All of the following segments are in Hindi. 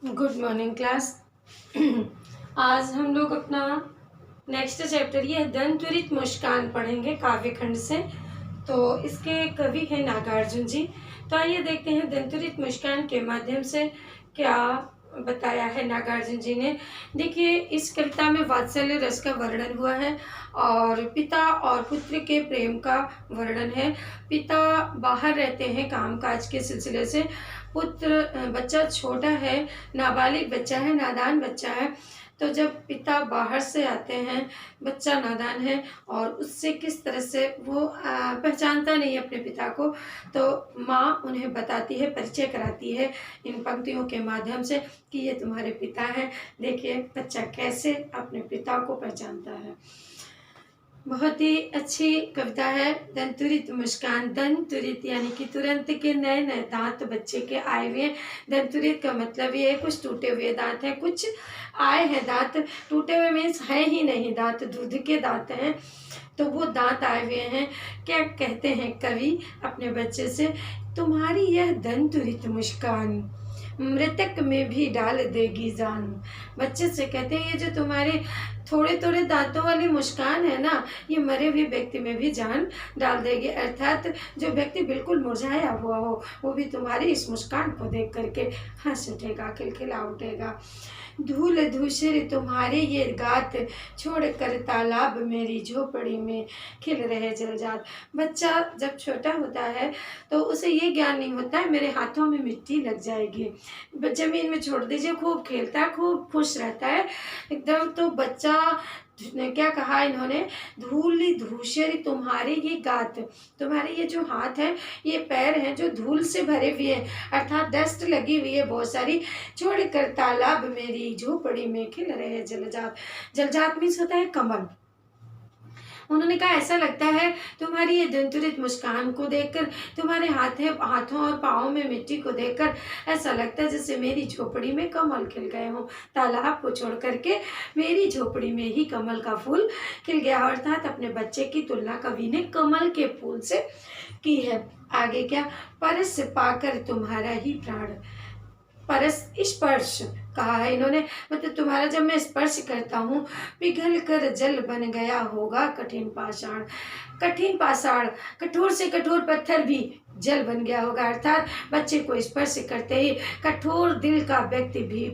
Good morning class. आज हम लोग अपना नेक्स्ट चैप्टर ये दंतुरित मुस्कान पढ़ेंगे काव्य खंड से। तो इसके कवि हैं नागार्जुन जी। तो आइए देखते हैं दंतुरित मुस्कान के माध्यम से क्या बताया है नागार्जुन जी ने। देखिए, इस कविता में वात्सल्य रस का वर्णन हुआ है और पिता और पुत्र के प्रेम का वर्णन है। पिता बाहर रहते हैं कामकाज के सिलसिले से, पुत्र बच्चा छोटा है, नाबालिग बच्चा है, नादान बच्चा है। तो जब पिता बाहर से आते हैं, बच्चा नादान है और उससे किस तरह से वो पहचानता नहीं है अपने पिता को, तो माँ उन्हें बताती है, परिचय कराती है इन पंक्तियों के माध्यम से कि ये तुम्हारे पिता हैं। देखिए बच्चा कैसे अपने पिता को पहचानता है। बहुत ही अच्छी कविता है। दंतुरित मुस्कान, दंतुरित यानी कि तुरंत के नए नए दांत बच्चे के आए हुए हैं। दंतुरित का मतलब ये है कुछ टूटे हुए दांत हैं, कुछ आए हैं दांत। टूटे हुए मीन्स है ही नहीं दांत, दूध के दांत हैं, तो वो दांत आए हुए हैं। क्या कहते हैं कवि अपने बच्चे से, तुम्हारी यह दंतुरित मुस्कान मृतक में भी डाल देगी जान। बच्चे से कहते हैं ये जो तुम्हारे थोड़े थोड़े दांतों वाली मुस्कान है ना, ये मरे हुए व्यक्ति में भी जान डाल देगी। अर्थात जो व्यक्ति बिल्कुल मुरझाया हुआ हो वो भी तुम्हारी इस मुस्कान को देख करके हंस उठेगा, खिलखिला उठेगा। धूल धूसर तुम्हारे ये गात, छोड़ कर तालाब मेरी झोपड़ी में खिल रहे जलजात। बच्चा जब छोटा होता है तो उसे ये ज्ञान नहीं होता है मेरे हाथों में मिट्टी लग जाएगी। जमीन में छोड़ दीजिए, खूब खेलता है, खूब खुश रहता है एकदम। तो बच्चा क्या कहा इन्होंने, धूली धूसरी तुम्हारे ये गात, तुम्हारे ये जो हाथ है, ये पैर हैं जो धूल से भरे हुए हैं, अर्थात डस्ट लगी हुई है बहुत सारी। छोड़ कर तालाब मेरी झोपड़ी में खिल रहे जलजात। जलजात मीन्स होता है कमल। उन्होंने कहा ऐसा लगता है तुम्हारी ये दंतुरित मुस्कान को देखकर, तुम्हारे हाथों और पाँव में मिट्टी को देखकर ऐसा लगता है जैसे मेरी झोपड़ी में कमल खिल गए हों। तालाब को छोड़ करके मेरी झोपड़ी में ही कमल का फूल खिल गया। अर्थात अपने बच्चे की तुलना कवि ने कमल के फूल से की है। आगे क्या, परस पाकर तुम्हारा ही प्राण, परस स्पर्श कहा है इन्होंने, मतलब तुम्हारा जब मैं स्पर्श करता हूँ पिघल कर जल बन गया होगा कठिन पाषाण। कठिन पाषाण, कठोर से कठोर पत्थर भी जल बन गया होगा। अर्थात बच्चे को स्पर्श करते ही कठोर दिल का व्यक्ति भी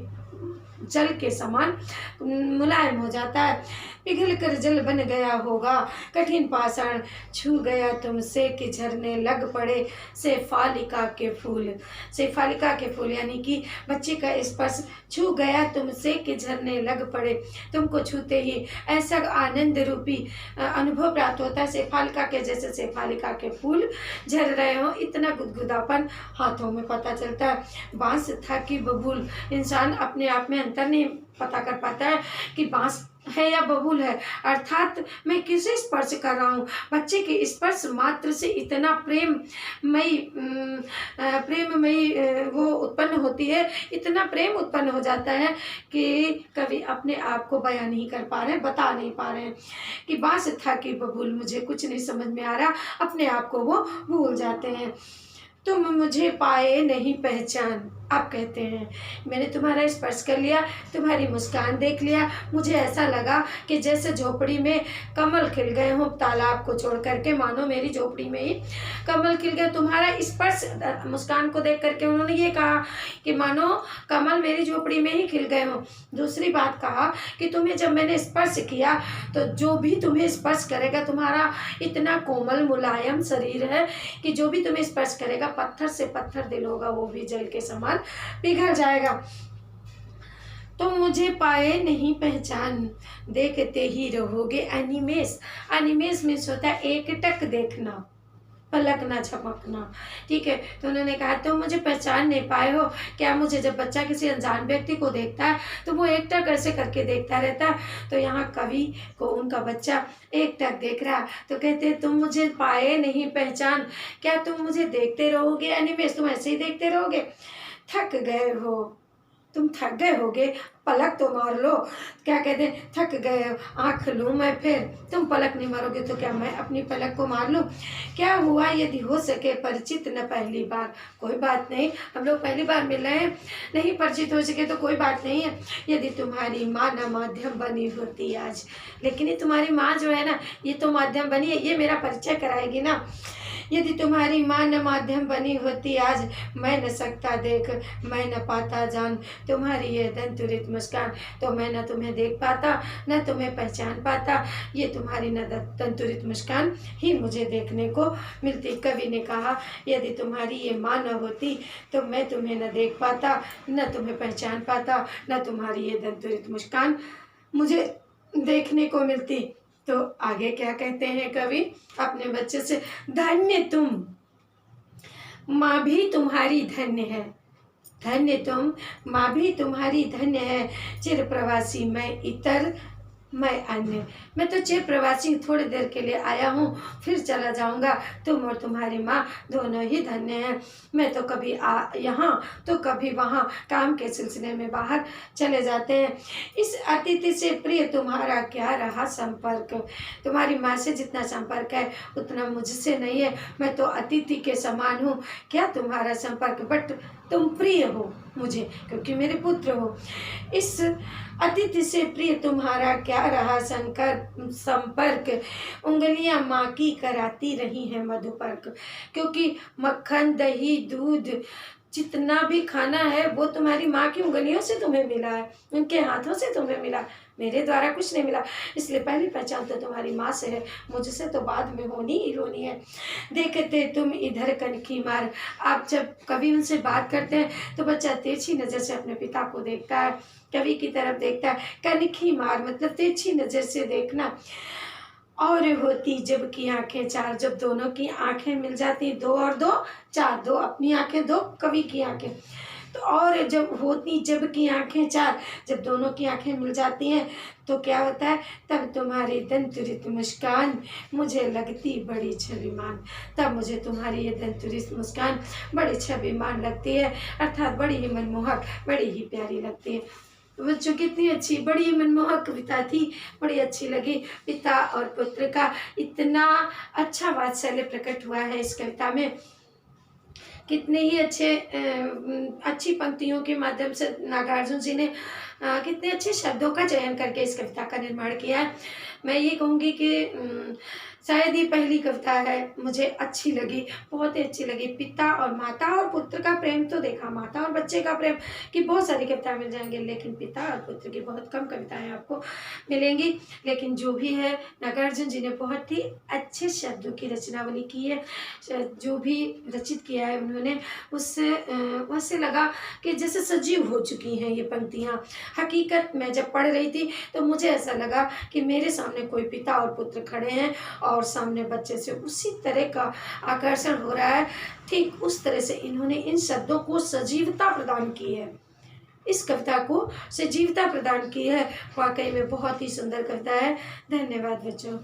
जल के समान मुलायम हो जाता है। पिघल कर जल बन गया होगा कठिन पाषाण, छू गया तुमसे कि झरने लग पड़े शेफालिका के फूल। शेफालिका के फूल यानी कि बच्चे का स्पर्श, छू गया तुमसे कि झरने लग पड़े, तुमको छूते ही ऐसा आनंद रूपी अनुभव प्राप्त होता है शेफालिका के जैसे शेफालिका के फूल झर रहे हो, इतना गुदगुदापन हाथों में पता चलता है। बांस था कि बबूल, इंसान अपने आप में अंतर नहीं पता कर पाता है कि बांस है या बबूल है, अर्थात मैं किसे स्पर्श कर रहा हूँ। बच्चे के स्पर्श मात्र से इतना प्रेममयी वो उत्पन्न होती है, इतना प्रेम उत्पन्न हो जाता है कि कभी अपने आप को बयान नहीं कर पा रहे हैं, बता नहीं पा रहे हैं कि बांस था कि बबूल, मुझे कुछ नहीं समझ में आ रहा, अपने आप को वो भूल जाते हैं। तुम मुझे पाए नहीं पहचान, आप कहते हैं मैंने तुम्हारा स्पर्श कर लिया, तुम्हारी मुस्कान देख लिया, मुझे ऐसा लगा कि जैसे झोपड़ी में कमल खिल गए हों, तालाब को छोड़ करके मानो मेरी झोपड़ी में ही कमल खिल गए। तुम्हारा स्पर्श, मुस्कान को देख करके उन्होंने ये कहा कि मानो कमल मेरी झोपड़ी में ही खिल गए हों। दूसरी बात कहा कि तुम्हें जब मैंने स्पर्श किया तो जो भी तुम्हें स्पर्श करेगा, तुम्हारा इतना कोमल मुलायम शरीर है कि जो भी तुम्हें स्पर्श करेगा, पत्थर से पत्थर दिल होगा, वो भी जल के समान पिघल जाएगा। तुम मुझे पाए नहीं पहचान, देखते ही रहोगे अनिमेष। अनिमेष मीन्स होता है एक टक देखना, पलकना, झपकना, ठीक है। तो उन्होंने कहा तुम मुझे पहचान नहीं पाए हो क्या। मुझे जब बच्चा किसी अनजान व्यक्ति को देखता है तो वो एक टक ऐसे करके देखता रहता है। तो यहाँ कवि को उनका बच्चा एक टक देख रहा, तो कहते तुम मुझे पाए नहीं पहचान, क्या तुम मुझे देखते रहोगे अनिमेष, तुम ऐसे ही देखते रहोगे। थक गए हो तुम थक गए होगे, पलक तो मार लो। क्या कहते हैं, थक गए हो, आँख लूँ मैं फिर? तुम पलक नहीं मारोगे तो क्या मैं अपनी पलक को मार लूँ? क्या हुआ यदि हो सके परिचित न पहली बार? कोई बात नहीं, हम लोग पहली बार मिल रहे हैं, नहीं परिचित हो सके तो कोई बात नहीं है। यदि तुम्हारी माँ न माध्यम बनी होती आज, लेकिन ये तुम्हारी माँ जो है ना, ये तो माध्यम बनी है, ये मेरा परिचय कराएगी ना। यदि तुम्हारी माँ न माध्यम बनी होती आज, मैं न सकता देख, मैं न पाता जान तुम्हारी ये दंतुरित मुस्कान, तो मैं न तुम्हें देख पाता न तुम्हें पहचान पाता, ये तुम्हारी न दंतुरित मुस्कान ही मुझे देखने को मिलती। कवि ने कहा यदि तुम्हारी ये माँ न होती तो मैं तुम्हें न देख पाता, न तुम्हें पहचान पाता, न तुम्हारी ये दंतुरित मुस्कान मुझे देखने को मिलती। तो आगे क्या कहते हैं कवि अपने बच्चे से, धन्य तुम माँ भी तुम्हारी धन्य है, धन्य तुम माँ भी तुम्हारी धन्य है, चिर प्रवासी मैं इतर मैं अन्य। मैं तो चिर प्रवासी थोड़ी देर के लिए आया हूँ, फिर चला जाऊँगा। तुम और तुम्हारी माँ दोनों ही धन्य हैं। मैं तो कभी यहाँ तो कभी वहाँ काम के सिलसिले में बाहर चले जाते हैं। इस अतिथि से प्रिय तुम्हारा क्या रहा संपर्क? तुम्हारी माँ से जितना संपर्क है उतना मुझसे नहीं है। मैं तो अतिथि के समान हूँ, क्या तुम्हारा संपर्क? बट तुम प्रिय हो मुझे क्योंकि मेरे पुत्र हो। इस अतिथि से प्रिय तुम्हारा क्या रहा संपर्क? उंगलियां माँ की कराती रही हैं मधुपर्क, क्योंकि मक्खन दही दूध जितना भी खाना है वो तुम्हारी माँ की उंगलियों से तुम्हें मिला है, उनके हाथों से तुम्हें मिला, मेरे द्वारा कुछ नहीं मिला। इसलिए पहली पहचान तो तुम्हारी माँ से है, मुझसे तो बाद में होनी ही होनी है। देखते तुम इधर कनखी मार। आप जब कभी उनसे बात करते हैं तो बच्चा तिरछी नज़र से अपने पिता को देखता है, कवि की तरफ देखता है। कनखी मार मतलब तिरछी नज़र से देखना। और होती जब की आंखें चार, जब दोनों की आंखें मिल जाती, दो और दो चार, दो अपनी आंखें दो कवि की आंखें, तो और जब होती जब की आंखें चार, जब दोनों की आंखें मिल जाती हैं तो क्या होता है? तब तुम्हारी दंतुरित मुस्कान मुझे लगती बड़ी छविमान, तब मुझे तुम्हारी ये दंतुरित मुस्कान बड़ी छविमान लगती है, अर्थात बड़ी ही मनमोहक, बड़ी ही प्यारी लगती है। बच्चों कितनी अच्छी बड़ी ही मनमोहक कविता थी, बड़ी अच्छी लगी। पिता और पुत्र का इतना अच्छा वात्सल्य प्रकट हुआ है इस कविता में। कितने ही अच्छी पंक्तियों के माध्यम से नागार्जुन जी ने कितने अच्छे शब्दों का चयन करके इस कविता का निर्माण किया है। मैं ये कहूँगी कि शायद ये पहली कविता है, मुझे अच्छी लगी, बहुत ही अच्छी लगी। पिता और माता और पुत्र का प्रेम तो देखा, माता और बच्चे का प्रेम की बहुत सारी कविताएं मिल जाएंगी, लेकिन पिता और पुत्र की बहुत कम कविताएं आपको मिलेंगी। लेकिन जो भी है नागार्जुन जी ने बहुत ही अच्छे शब्दों की रचनावली की है, जो भी रचित किया है उन्होंने, उससे वैसे लगा कि जैसे सजीव हो चुकी हैं ये पंक्तियाँ। हकीकत मैं जब पढ़ रही थी तो मुझे ऐसा लगा कि मेरे सामने कोई पिता और पुत्र खड़े हैं और सामने बच्चे से उसी तरह का आकर्षण हो रहा है, ठीक उस तरह से इन्होंने इन शब्दों को सजीवता प्रदान की है, इस कविता को सजीवता प्रदान की है। वाकई में बहुत ही सुंदर कविता है। धन्यवाद बच्चों।